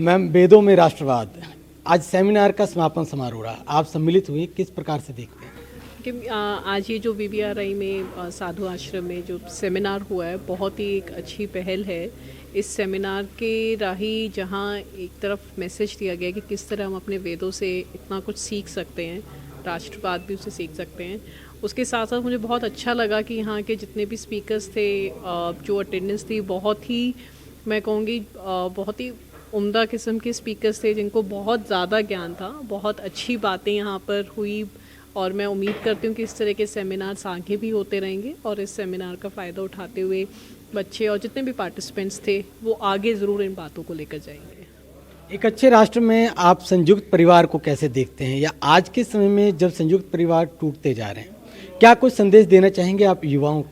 Ma'am, वेदों में राष्ट्रवाद, आज सेमिनार का समापन समारोह रहा, आप सम्मिलित हुई, किस प्रकार से देखते हैं? कि आज ये जो VVRI में साधु आश्रम में जो सेमिनार हुआ है, बहुत ही एक अच्छी पहल है। इस सेमिनार के राही जहाँ एक तरफ मैसेज दिया गया कि किस तरह हम अपने वेदों से इतना कुछ सीख सकते हैं, राष्ट्रवाद भी उससे सीख सकते हैं। उसके साथ साथ मुझे बहुत अच्छा लगा कि यहाँ के जितने भी स्पीकर्स थे, जो अटेंडेंस थी, बहुत ही, मैं कहूँगी बहुत ही उम्दा किस्म के स्पीकर्स थे जिनको बहुत ज़्यादा ज्ञान था। बहुत अच्छी बातें यहाँ पर हुई और मैं उम्मीद करती हूँ कि इस तरह के सेमिनार्स आगे भी होते रहेंगे और इस सेमिनार का फ़ायदा उठाते हुए बच्चे और जितने भी पार्टिसिपेंट्स थे वो आगे ज़रूर इन बातों को लेकर जाएंगे। एक अच्छे राष्ट्र में आप संयुक्त परिवार को कैसे देखते हैं, या आज के समय में जब संयुक्त परिवार टूटते जा रहे हैं, क्या कुछ संदेश देना चाहेंगे आप युवाओं को?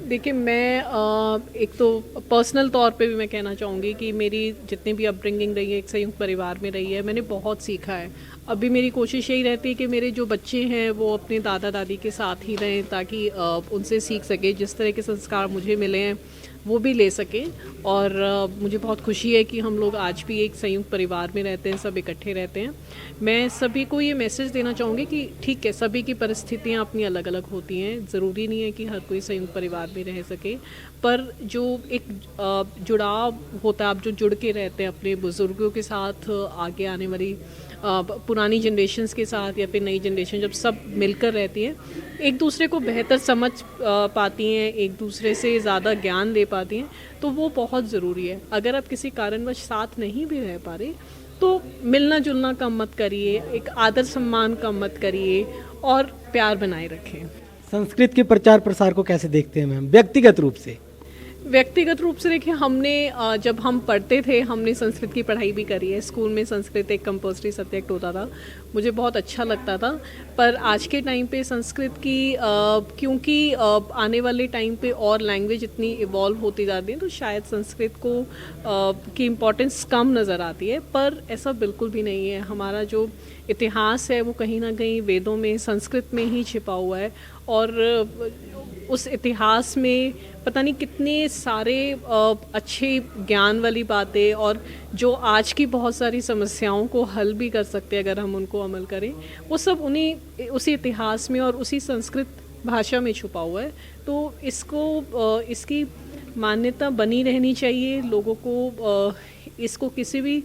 देखिए, मैं एक तो पर्सनल तौर पे भी मैं कहना चाहूँगी कि मेरी जितनी भी अपब्रिंगिंग रही है एक संयुक्त परिवार में रही है, मैंने बहुत सीखा है। अभी मेरी कोशिश यही रहती है कि मेरे जो बच्चे हैं वो अपने दादा दादी के साथ ही रहें, ताकि उनसे सीख सके, जिस तरह के संस्कार मुझे मिले हैं वो भी ले सकें। और मुझे बहुत खुशी है कि हम लोग आज भी एक संयुक्त परिवार में रहते हैं, सब इकट्ठे रहते हैं। मैं सभी को ये मैसेज देना चाहूँगी कि ठीक है, सभी की परिस्थितियाँ अपनी अलग अलग होती हैं, ज़रूरी नहीं है कि हर कोई संयुक्त परिवार में रह सके, पर जो एक जुड़ाव होता है, आप जो जुड़ के रहते हैं अपने बुज़ुर्गों के साथ, आगे आने वाली पुरानी जनरेशन्स के साथ या फिर नई जनरेशन जब सब मिलकर रहती है, एक दूसरे को बेहतर समझ पाती हैं, एक दूसरे से ज़्यादा ज्ञान ले पाती हैं, तो वो बहुत ज़रूरी है। अगर आप किसी कारणवश साथ नहीं भी रह पा रहे तो मिलना जुलना कम मत करिए, एक आदर सम्मान कम मत करिए और प्यार बनाए रखें। संस्कृत के प्रचार प्रसार को कैसे देखते हैं मैम, व्यक्तिगत रूप से? व्यक्तिगत रूप से देखिए, हमने जब हम पढ़ते थे हमने संस्कृत की पढ़ाई भी करी है। स्कूल में संस्कृत एक कंपल्सरी सब्जेक्ट होता था, मुझे बहुत अच्छा लगता था। पर आज के टाइम पे संस्कृत की क्योंकि आने वाले टाइम पे और लैंग्वेज इतनी इवॉल्व होती जाती है, तो शायद संस्कृत को की इम्पोर्टेंस कम नज़र आती है, पर ऐसा बिल्कुल भी नहीं है। हमारा जो इतिहास है वो कहीं ना कहीं वेदों में, संस्कृत में ही छिपा हुआ है, और उस इतिहास में पता नहीं कितने सारे अच्छे ज्ञान वाली बातें, और जो आज की बहुत सारी समस्याओं को हल भी कर सकते हैं अगर हम उनको अमल करें, वो सब उसी इतिहास में और उसी संस्कृत भाषा में छुपा हुआ है। तो इसकी मान्यता बनी रहनी चाहिए। लोगों को इसको किसी भी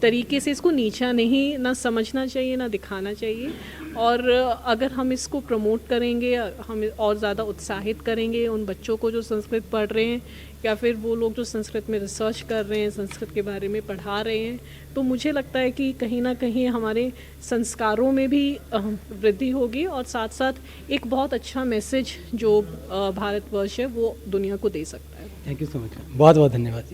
तरीके से इसको नीचा नहीं ना समझना चाहिए, ना दिखाना चाहिए। और अगर हम इसको प्रमोट करेंगे, हम और ज़्यादा उत्साहित करेंगे उन बच्चों को जो संस्कृत पढ़ रहे हैं, या फिर वो लोग जो संस्कृत में रिसर्च कर रहे हैं, संस्कृत के बारे में पढ़ा रहे हैं, तो मुझे लगता है कि कहीं ना कहीं हमारे संस्कारों में भी वृद्धि होगी, और साथ साथ एक बहुत अच्छा मैसेज जो भारतवर्ष है वो दुनिया को दे सकता है। थैंक यू सो मच, बहुत बहुत धन्यवाद।